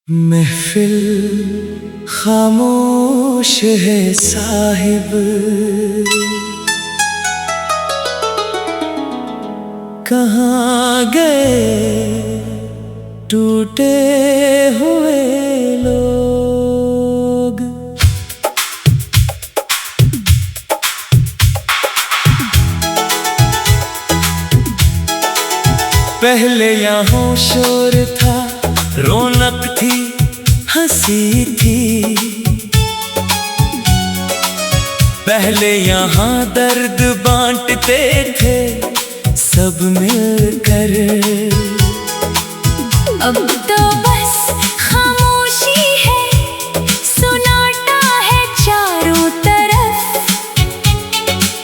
महफिल खामोश है साहिब, कहाँ गए टूटे हुए लोग। पहले यहाँ शोर था, रौनक थी, हंसी थी। पहले यहाँ दर्द बांटते थे सब मिलकर। अब तो बस खामोशी है, सुनाटा है चारों तरफ।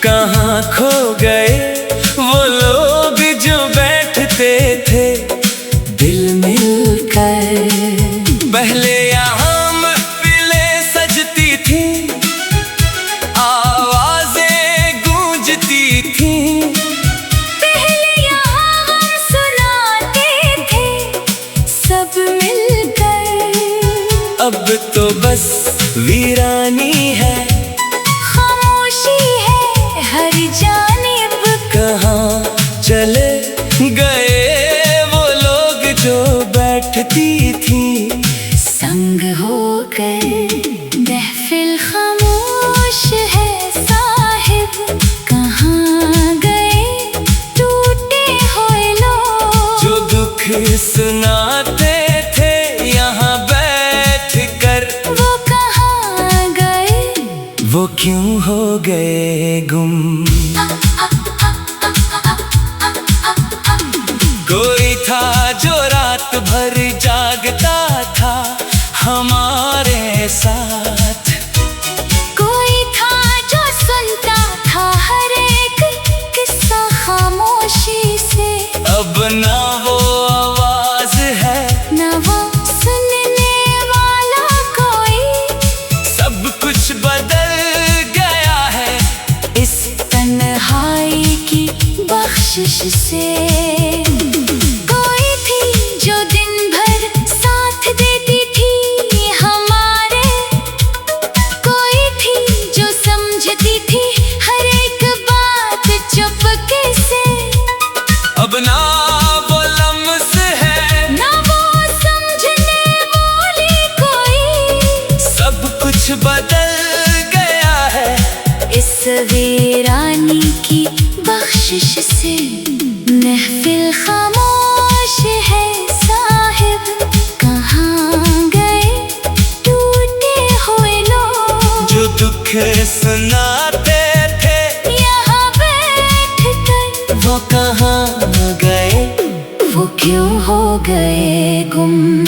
कहाँ खो गए वो लोग जो बैठते थे दिल मिलकर। पहले यहाँ महफिलें सजती थी, आवाजें गूंजती थी। पहले यहाँ हम सुनाते थे सब मिलकर। अब तो बस वीरानी है, खामोशी है हर जानिब। कहाँ चले गए वो लोग जो बैठती थी संग होकर। महफिल खामोश है साहिब, कहाँ गए टूटे हुए लोग। जो दुख सुनाते थे यहाँ बैठ कर। वो कहाँ गए, वो क्यों हो गए गुम। कोई था जो रात भर जागता था हमारे साथ। कोई था जो सुनता था हर एक किस्सा खामोशी से। अब ना वो आवाज है, ना वो सुनने वाला कोई। सब कुछ बदल गया है इस तन्हाई की बख्शिश से। कोई थी जो दिन भर साथ देती थी हमारे। कोई थी जो समझती थी हर एक बात चुपके से। अब ना वो लम्स है, ना वो समझने वाली कोई। सब कुछ बदल गया है इस वीरानी की बख्शिश से। महफिल खामोश है साहिब, कहाँ गए टूटे हुए लोग। जो दुख सुनाते थे यहाँ बैठ कर। वो कहाँ गए, वो क्यों हो गए गुम।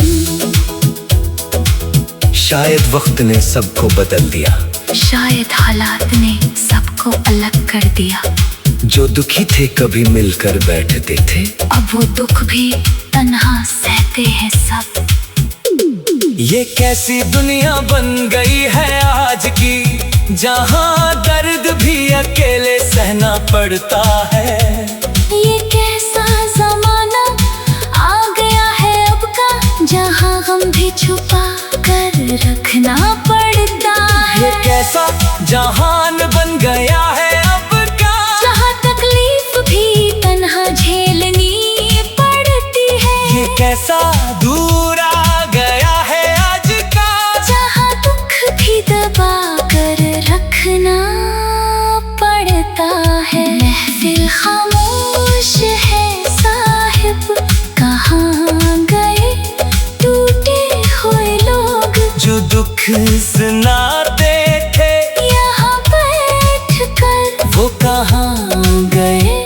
शायद वक्त ने सबको बदल दिया। शायद हालात ने सबको अलग कर दिया। जो दुखी थे कभी मिलकर बैठते थे, अब वो दुख भी तन्हा सहते हैं सब। ये कैसी दुनिया बन गई है आज की, जहाँ दर्द भी अकेले सहना पड़ता है। ये कैसा जमाना आ गया है अब का, जहाँ गम भी छुपा कर रखना पड़ता है। ये कैसा जहान बन गया है अब का, जहाँ तकलीफ भी तन्हा झेलनी पड़ती है। ये कैसा दूर आ गया है आज का, जहाँ दुख भी दबा कर रखना पड़ता है। महफिल खामोश है साहिब, कहाँ गए टूटे हुए लोग। जो दुख सुनाते थे यहाँ बैठ कर। वो कहाँ गए,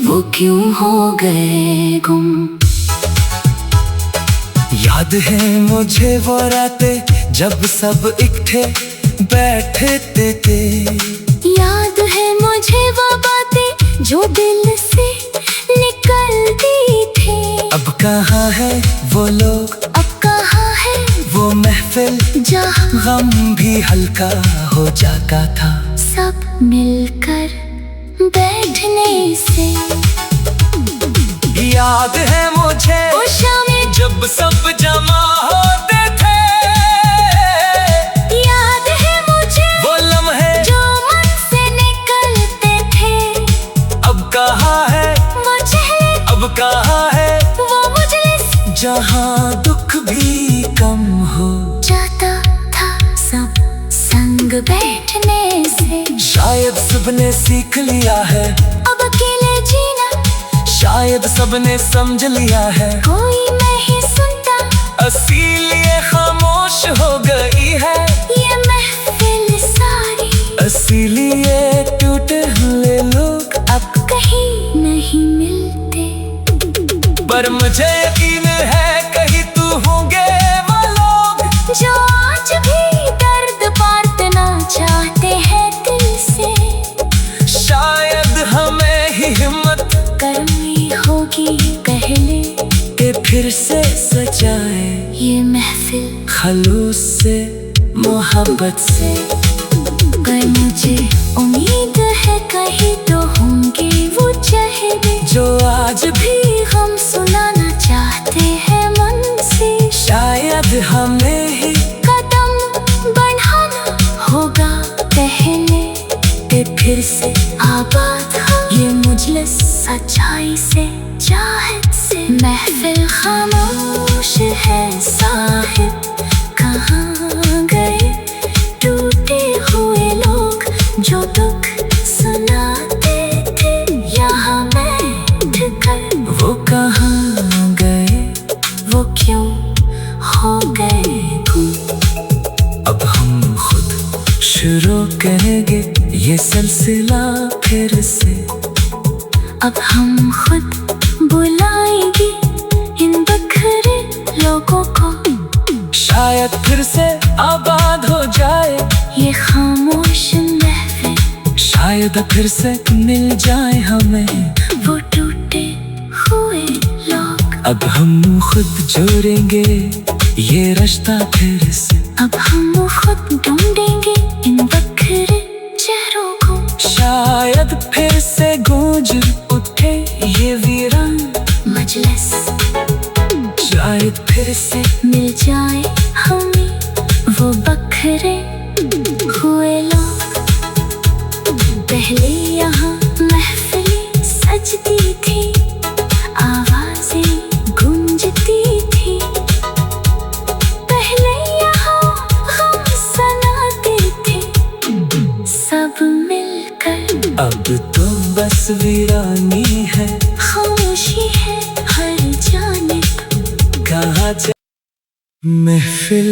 वो क्यों हो गए गुम। याद है मुझे वो रातें जब सब इकट्ठे बैठते थे। याद है मुझे वो बातें जो दिल से निकलती थी। अब कहाँ है वो लोग, अब कहाँ है वो महफिल जहाँ गम भी हल्का हो जाता था सब मिलकर बैठने से। याद है मुझे वो शामें जब सब जमा होते थे। दुख भी कम हो जाता था सब संग बैठने से। शायद सबने सीख लिया है अब अकेले जीना, शायद सबने समझ लिया है कोई नहीं सुनता, इसीलिए खामोश हो गई है ये महफिल सारी। इसीलिए टूटे हुए लोग अब कहीं नहीं मिलते, पर मुझे यकीन है कहीं तू होंगे वो लोग जो आज भी दर्द बांटना चाहते हैं दिल से। शायद हमें ही हिम्मत करनी होगी पहले के फिर से सजाए ये महफिल खलूस से, मोहब्बत से। पर मुझे उम्मीद है कहीं तो होंगे वो चेहरे जो आज भी हम सुनाना चाहते हैं मन से। शायद हमें ही कदम बढ़ाना होगा पहले के फिर से आबाद हो ये मुजलिस सच्चाई से, चाहत से। महफिल खामोश है साहिब, कहाँ गए टूटे हुए लोग जो दुख सुनाते थे यहाँ बैठ कर। वो कहाँ गए, वो क्यों हो गए गुम। अब हम खुद शुरू करेंगे ये सिलसिला फिर से। अब हम खुद बुलाएंगे इन बखरे लोगों को, शायद फिर से आबाद हो जाए ये खामोश महफिल। शायद फिर से मिल जाए हमें वो टूटे हुए लोग, अब हम खुद जोड़ेंगे ये रिश्ता फिर से। अब हम खुद ढूंढेंगे इन बखरे चेहरों को। शायद फिर से गूंज उठे ये वीरान मजलिस, शायद फिर से मिल जाए हमें वो बखरे हुए लोग। पहले यहाँ महफिलें सजती थी, आवाजें गूंजती थी। पहले यहाँ हम सुनाते थे सब मिलकर। अब तो बस वीरानी है, खामोशी है हर जानिब, कहाँ महफिल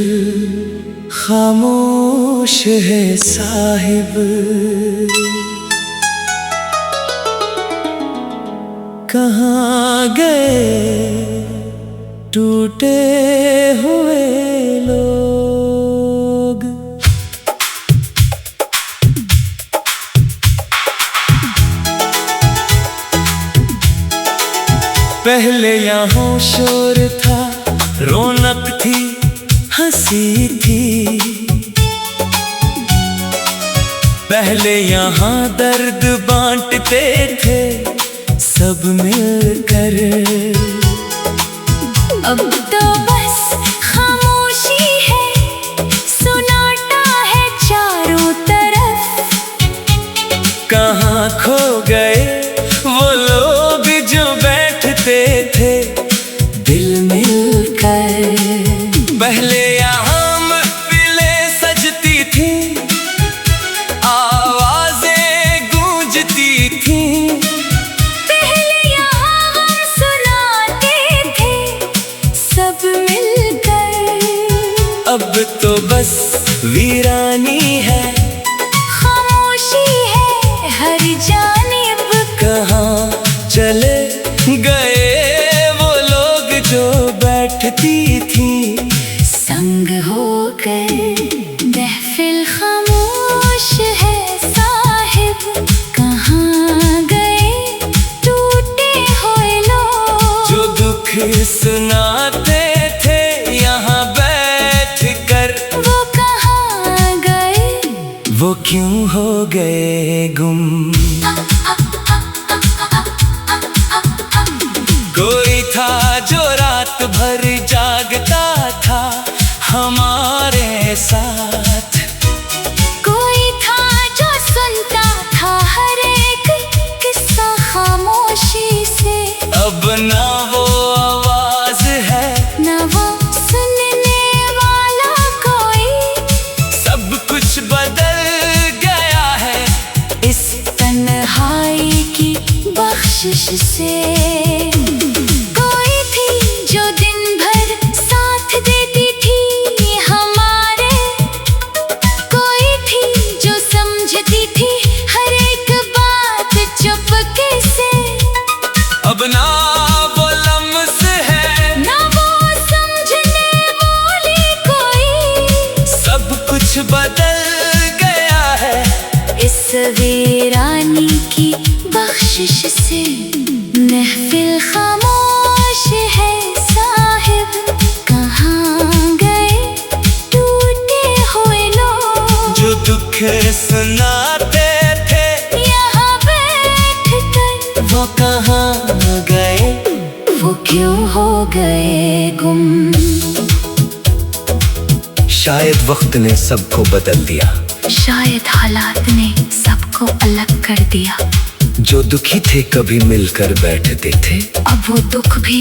खामोश है साहिब, कहाँ गए टूटे हुए लोग। पहले यहाँ शोर था, रौनक थी, हंसी थी। पहले यहाँ दर्द बांटते थे सब मिलकर। अब तो बस खामोशी है, सुनाटा है चारों तरफ। कहाँ खो गए वो लोग जो बैठते थे दिल मिलकर। पहले यहाँ महफिलें सजती थी, आवाजें गूंजती थी। पहले यहाँ हम सुनाते थे सब मिलकर। अब तो बस वीरानी है, खामोशी है हर जानिब, कहाँ चले गए वो लोग जो बैठती थी संग होकर। महफिल खामोश है साहिब, कहाँ गए टूटे हुए लोग जो दुख सुनाते थे यहाँ बैठ कर। वो कहाँ गए, वो क्यों हो गए गुम। कोई था जो रात भर जागता था हमारे साथ। कोई था जो सुनता था हर एक किस्सा खामोशी से। अब ना वो आवाज है, ना वो बख्शिश से। कोई थी जो दिन भर साथ देती थी हमारे, कोई थी जो समझती थी हर एक बात चुपके से। अब ना वो लम्स है ना वो समझने वाली कोई, सब कुछ बदल गया है इस वीरानी की बख्शिश से। महफिल खामोश है साहिब, कहाँ गए टूटे हुए लोग जो दुख सुनाते थे यहाँ बैठ कर। वो कहाँ गए, वो क्यों हो गए गुम। शायद वक्त ने सबको बदल दिया, शायद हालात ने सबको अलग कर दिया। जो दुखी थे कभी मिलकर बैठते थे, अब वो दुख भी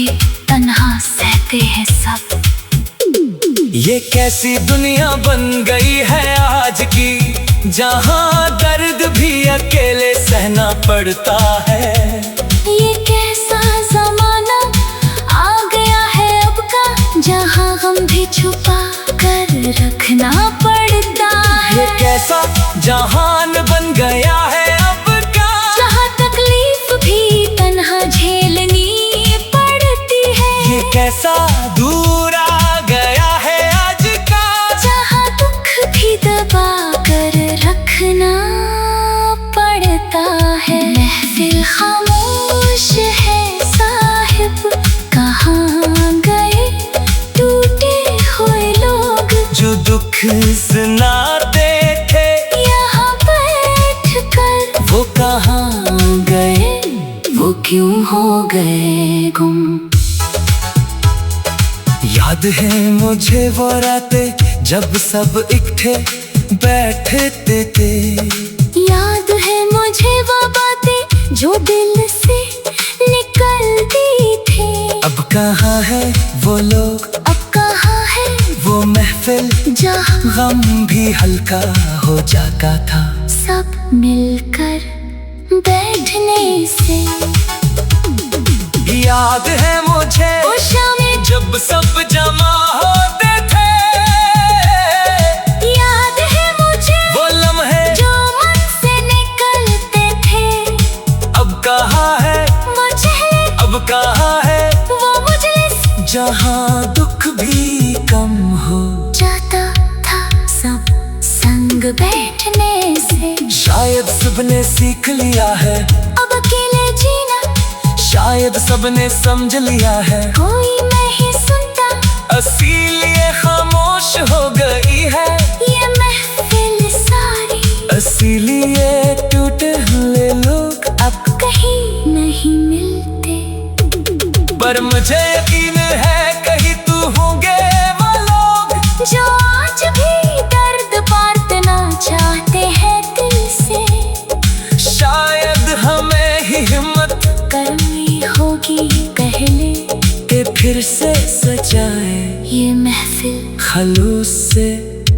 तन्हा सहते हैं सब। ये कैसी दुनिया बन गई है आज की, जहाँ दर्द भी अकेले सहना पड़ता है। ये कैसा जमाना आ गया है अब का, जहाँ गम भी छुपा कर रखना पड़ता है। ये कैसा जहान बन गया है अब का, जहाँ तकलीफ भी तन्हा झेलनी पड़ती है। ये कैसा दूर आ गया है आज का, जहाँ दुख भी दबा कर रखना पड़ता है। महफिल खामोश है साहिब, कहाँ गए टूटे हुए लोग जो दुख सुनाते थे यहाँ बैठ कर। वो कहाँ गए, वो क्यों हो गए गुम। याद है मुझे वो रातें जब सब इकट्ठे बैठते थे। याद है मुझे वो बातें जो दिल से निकलती थी। अब कहाँ है वो लोग, अब कहाँ है वो महफिल जहाँ गम भी हल्का हो जाता था सब मिलकर बैठने से। याद है मुझे वो शामें जब सब जमा होते थे, याद है मुझे वो लम्हे जो मन से निकलते थे। अब कहाँ है वो चेहरे, अब कहाँ है वो मजलिस जहाँ दुख भी कम हो जाता था सब संग बैठने से। शायद सबने सीख लिया है अब अकेले जीना शायद सबने समझ लिया है, कोई नहीं सुनता इसीलिए खामोश हो गई है ये महफिल सारी। इसीलिए टूटे हुए लोग अब कहीं नहीं मिलते, पर मुझे यकीन है कहीं तू होंगे वो लोग जो आज भी दर्द बांटना चाहते हैं दिल से। शायद हमें ही हिम्मत करनी होगी पहले के फिर से सजाए ये महफिल खलूस से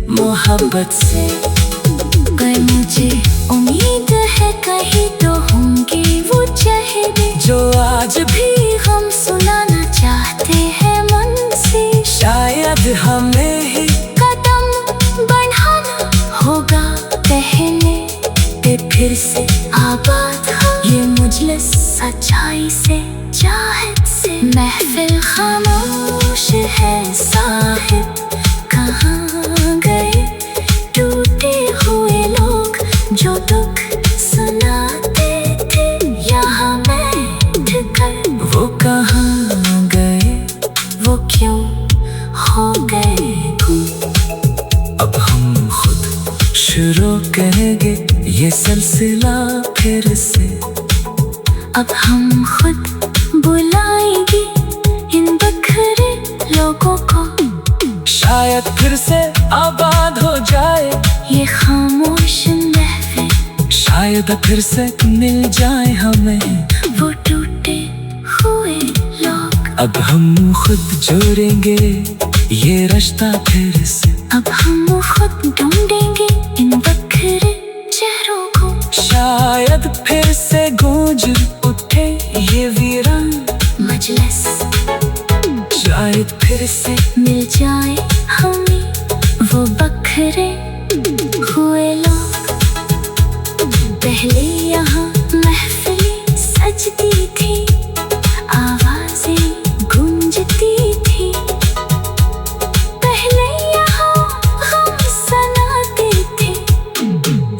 मोहब्बत से। पर मुझे उम्मीद है कहीं तो होंगे वो चेहरे जो आज भी हम सुनाना चाहते हैं मन से। शायद हमें ही कदम बढ़ाना होगा पहले के फिर से आबाद हो ये मजलिस सच्चाई से चाहत से। महफिल खामोश है साहिब, कहाँ गए टूटे हुए लोग जो दुख सुनाते थे यहाँ बैठ कर। वो कहाँ गए, वो क्यों हो गए गुम। अब हम खुद शुरू करेंगे ये सिलसिला फिर से। अब हम खुद बुलाएंगे इन बखरे लोगों को, शायद फिर से आबाद हो जाए ये खामोश महफिल। शायद फिर से मिल जाए हमें वो टूटे हुए लोग, अब हम खुद जोड़ेंगे ये रिश्ता फिर से। अब हम खुद ढूंढेंगे इन बखरे चेहरों को, शायद फिर से गूंज उठे वीरान मजलिस, शायद फिर से मिल जाए हमें वो बखरे हुए लोग। पहले यहाँ महफिलें सजती थी, आवाजें गूंजती थी। पहले यहाँ हम सनाते थे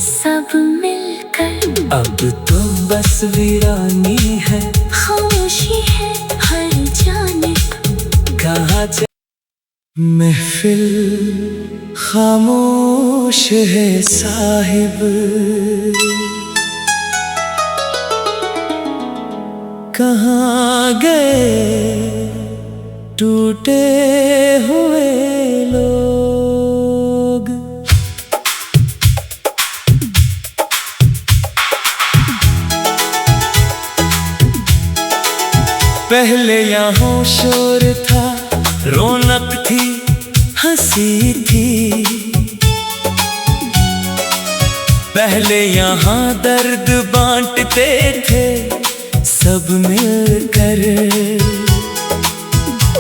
सब मिलकर। अब तो बस वीरानी है, खामोशी है हर जानिब। कहाँ महफिल खामोश है साहिब, कहाँ गए टूटे हुए लोग। पहले यहाँ शोर था, रौनक थी, हंसी थी। पहले यहाँ दर्द बांटते थे सब मिलकर।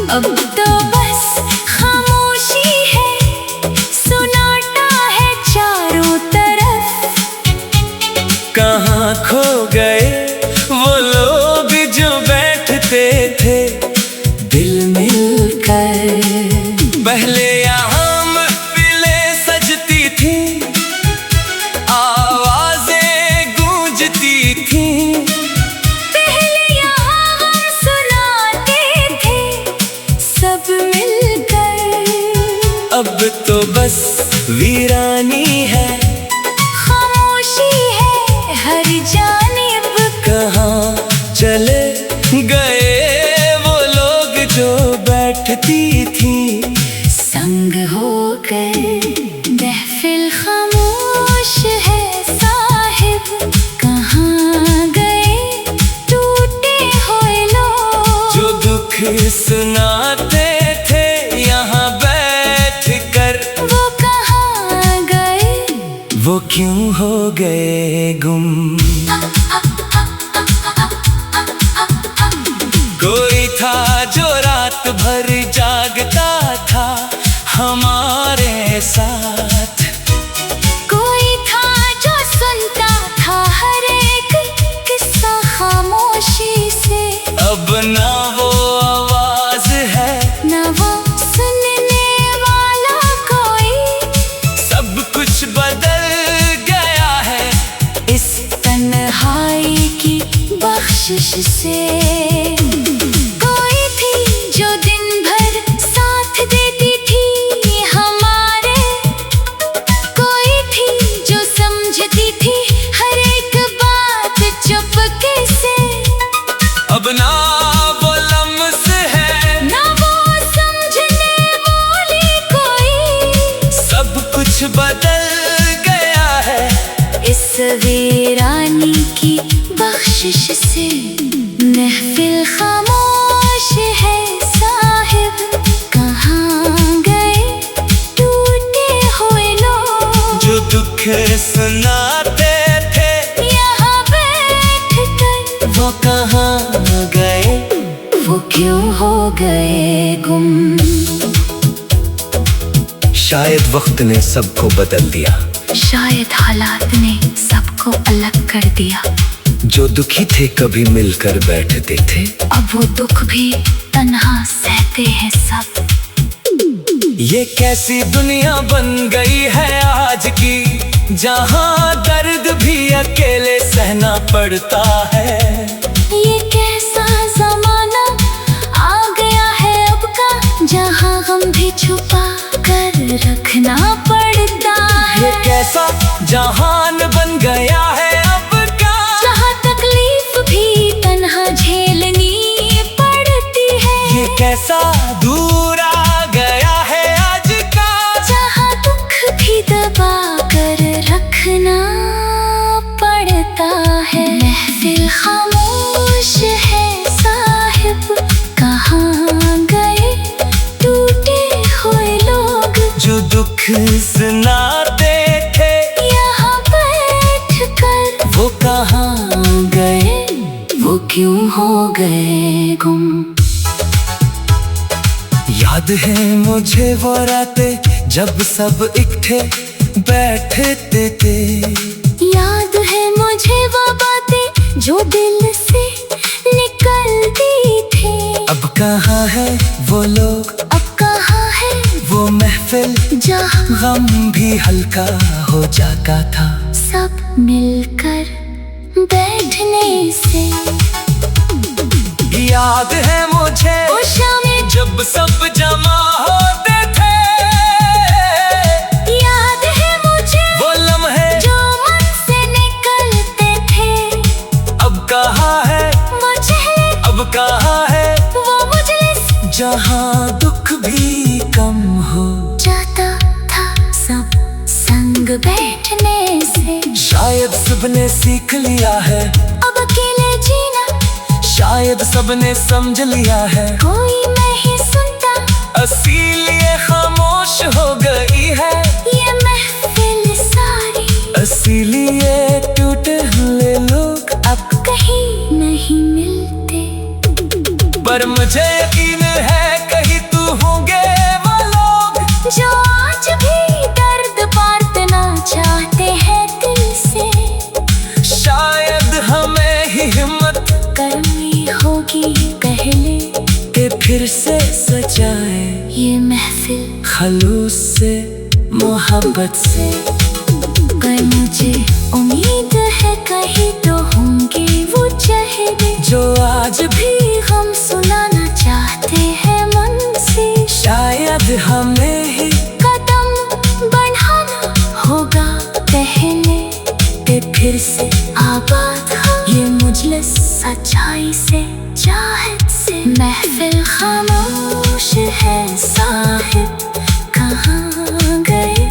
अब तो बस खामोशी है, सुनाटा है चारों तरफ। कहाँ खो गए वो लोग जो बैठते थे दिल मिलकर। पहले यहाँ महफिलें सजती थी, आवाजें गूंजती थी। पहले यहाँ हम सुनाते थे सब मिलकर। अब तो बस वीरानी है, खामोशी है हर जानिब। कहाँ चले गए वो लोग जो बैठती थी संग होकर। महफिल खामोश है साहिब, कहाँ गए टूटे हुए लोग। जो दुख सुनाते थे यहाँ बैठ कर। वो कहाँ गए, वो क्यों हो गए गुम। कोई था जो रात भर जागता था हमारे साथ। कोई था जो सुनता था हर एक किस्सा खामोशी से। अब ना वो आवाज है, ना वो सुनने वाला कोई। सब कुछ बदल गया है इस तन्हाई की बख्शिश से। कोई थी जो दिन भर साथ देती थी हमारे। कोई थी जो समझती थी हर एक बात चुपके से। अब ना वो लम्स है, ना वो समझने वाली कोई। सब कुछ बदल गया है इस वीरानी की बख्शिश से। महफिल खामोश है साहिब, कहाँ गए टूटे हुए लोग। जो दुख सुनाते थे यहाँ बैठ कर। वो कहाँ गए, वो क्यों हो गए गुम। शायद वक्त ने सबको बदल दिया। शायद हालात ने सबको अलग कर दिया। जो दुखी थे कभी मिलकर बैठते थे, अब वो दुख भी तन्हा सहते हैं सब। ये कैसी दुनिया बन गई है आज की, जहाँ दर्द भी अकेले सहना पड़ता है। ये कैसा जमाना आ गया है अब का, जहाँ गम भी छुपा कर रखना पड़ता है। ये कैसा जहान बन गया है अब का, जहाँ तकलीफ भी तन्हा झेलनी पड़ती है। ये कैसा दूर आ गया है आज का, जहाँ दुख भी दबा कर रखना पड़ता है। महफिल खामोश है साहिब, कहाँ गए टूटे हुए लोग। जो दुख सुनाते थे यहाँ मुझे वो रातें जब सब इकट्ठे बैठते थे। याद है मुझे वो बातें जो दिल से निकलती थी। अब कहाँ है वो लोग, अब कहाँ है वो महफिल जहाँ गम भी हल्का हो जाता था सब मिलकर बैठने से। याद है मुझे उस शाम जब सब जमा होते थे। याद है मुझे वो लम्हे जो मन से निकलते थे। अब कहाँ है वो चेहरे, अब कहाँ है वो मजलिस जहाँ दुख भी कम हो जाता था सब संग बैठने से। शायद सबने सीख लिया है अब अकेले जीना, शायद सबने समझ लिया है कोई नहीं सुनता, इसीलिए खामोश हो गई है ये महफिल सारी। इसीलिए टूटे हुए लोग अब कहीं नहीं मिलते। पर मुझे यकीन है कहीं तू होंगे वो लोग जो आज भी दर्द बांटना चाहते हैं दिल से। शायद हमें ही हिम्मत करनी होगी पहले के फिर से सजाए ये महफिल खलूस से मोहब्बत से। पर मुझे उम्मीद है कहीं तो होंगे वो चेहरे जो आज भी हम सुनाना चाहते हैं मन से। शायद हमें ही कदम बढ़ाना होगा पहले के फिर से आबाद हो ये मुजलिस सच्चाई से चाहत से। महफिल खामोश है साहिब कहाँ गए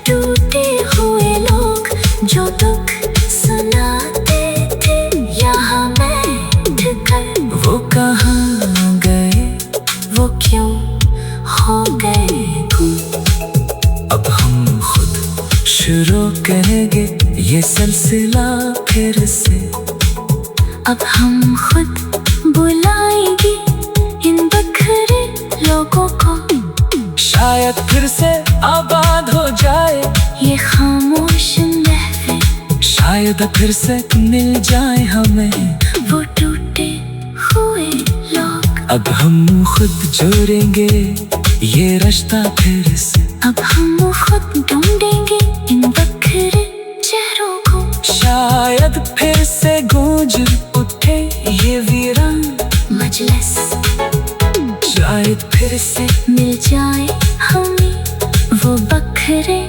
टूटे हुए लोग जो दुख सुनाते थे यहाँ बैठ कर। वो कहाँ गए, वो क्यों हो गए गुम। अब हम खुद शुरू करेंगे ये सिलसिला फिर से। अब हम खुद बुलाएंगे इन बखरे लोगों को। शायद फिर से आबाद हो जाए ये खामोश महफिल, शायद फिर से मिल जाए हमें वो टूटे हुए लोग। अब हम खुद जोड़ेंगे ये रिश्ता फिर से। अब हम खुद ढूंढेंगे इन बखरे चेहरों को। शायद फिर से गूंज उठे ये वीरान मजलिस, शायद फिर से मिल जाए हमें वो बखरे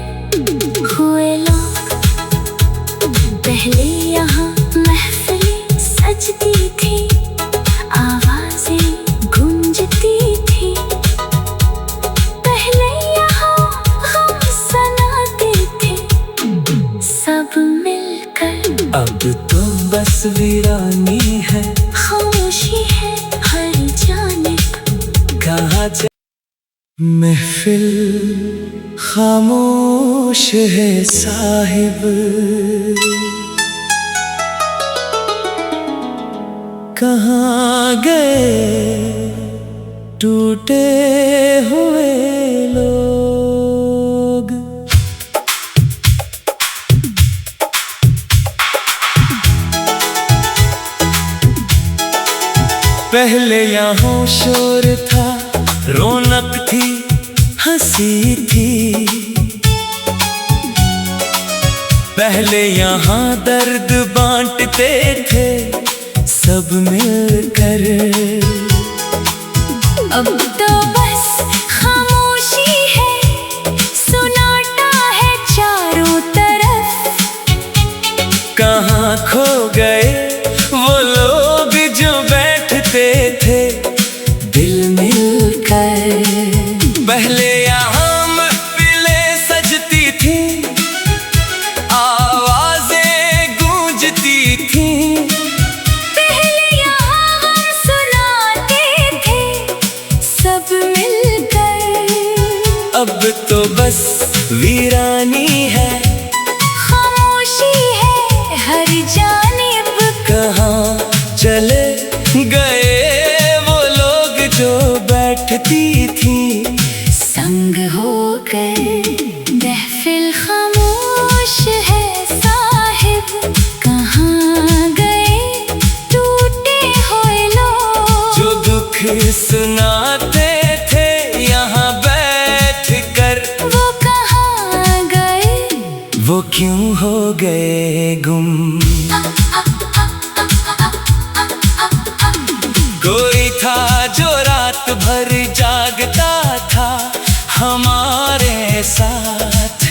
हुए लोग। पहले यहाँ महफिलें सजती थी, आवाजें गूंजती थी। पहले यहाँ हम सुनाते थे सब मिलकर। अब तो बस वीरानी है, खामोशी है हर जानिब। कहाँ जा महफिल खामोश है साहिब कहाँ गए टूटे हुए लोग। पहले यहाँ शोर था, रौनक थी, हंसी थी। पहले यहाँ दर्द बांटते थे सब मिलकर। अब तो बस खामोशी है, सुनाटा है चारों तरफ। कहाँ खो गए वो लोग जो बैठते थे दिल मिलकर। पहले यहाँ महफिलें सजती थी, आवाजें गूंजती थी। पहले यहाँ हम सुनाते थे सब मिलकर। अब तो बस वीरानी है, खामोशी है हर जानिब। कहाँ चले गए वो लोग जो बैठती थी हो गए। महफिल खामोश है साहिब, कहाँ गए टूटे हुए लोग। जो दुख सुनाते थे यहाँ बैठ कर, वो कहाँ गए, वो क्यों हो गए गुम। कोई था जो रात भर जागता था हमारे साथ,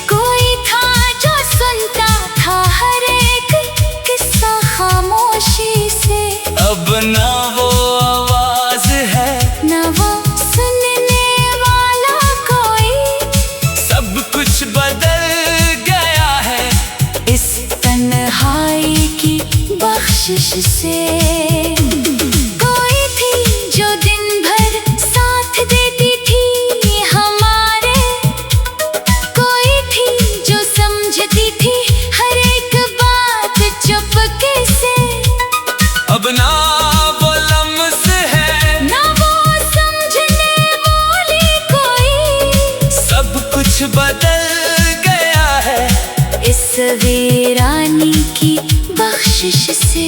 कोई था जो सुनता था हर एक किस्सा खामोशी से। अब ना वो आवाज है ना वो सुनने वाला कोई, सब कुछ बदल गया है इस तन्हाई की बख्शिश से। कोई थी जो दिन भर साथ देती थी हमारे, कोई थी जो समझती थी हर एक बात चुपके से। अब ना वो लम्स है ना वो समझने वाली कोई, सब कुछ बदल गया है इस वीरानी की बख्शिश से।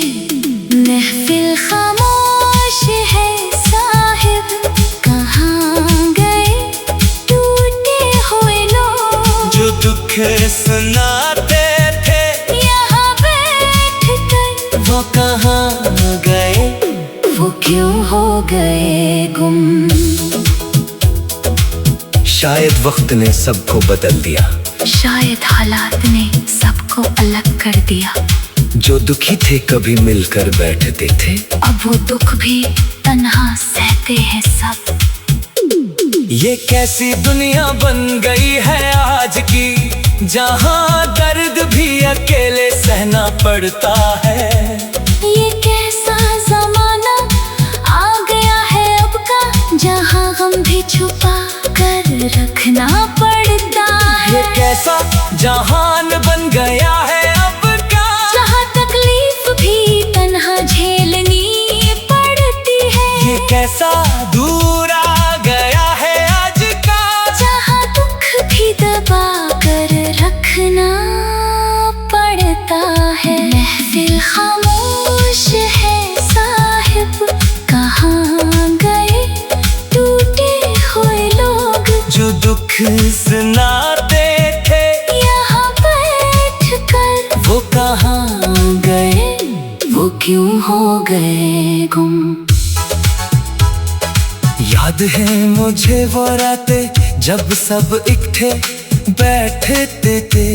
महफिल खामोश है साहिब, कहाँ गए टूटे हुए लोग। जो दुख सुनाते थे यहाँ बैठ कर, वो कहाँ गए, वो क्यों हो गए गुम। शायद वक्त ने सबको बदल दिया, शायद हालात ने सबको अलग कर दिया। जो दुखी थे कभी मिलकर बैठते थे, अब वो दुख भी तन्हा सहते हैं सब। ये कैसी दुनिया बन गई है आज की, जहाँ दर्द भी अकेले सहना पड़ता है। ये कैसा जमाना आ गया है अब का, जहाँ गम भी छुपा कर रखना पड़ता है। ये कैसा जहान बन गया है अब का, जहाँ तकलीफ भी तन्हा झेलनी पड़ती है। ये कैसा दूर आ गया है आज का, जहाँ दुख भी दबा कर रखना पड़ता है। महफिल खामोश है साहिब, कहाँ गए टूटे हुए लोग। जो दुख सुनाते थे यहाँ बैठ कर, वो कहाँ गए, वो क्यों हो गए गुम। याद है मुझे वो रातें जब सब इकट्ठे बैठते थे।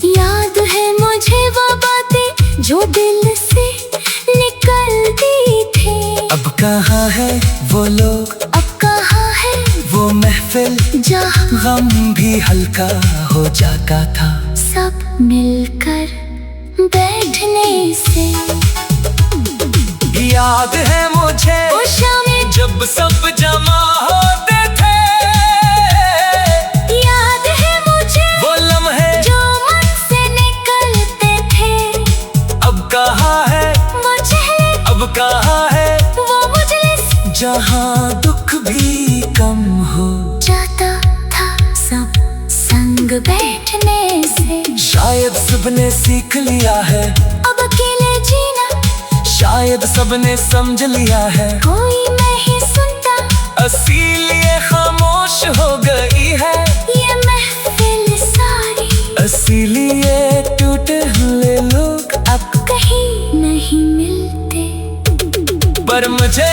याद है मुझे वो बातें जो दिल से निकलती थी। अब कहाँ है वो लोग, अब कहाँ है वो महफिल जहाँ गम भी हल्का हो जाता था सब मिलकर बैठने से। याद है मुझे वो शामें जब सब जमा होते थे, याद है मुझे वो लम्हे जो मन से निकलते थे। अब कहाँ है वो चेहरे, अब कहाँ है वो मजलिस, जहाँ दुख भी कम हो जाता था सब संग बैठने से। शायद सबने सीख लिया है अब अकेले जीना, शायद सबने समझ लिया है, कोई नहीं सुनता, इसीलिए खामोश हो गई है ये महफिल सारी। इसीलिए टूटे हुए लोग अब कहीं नहीं मिलते। पर मुझे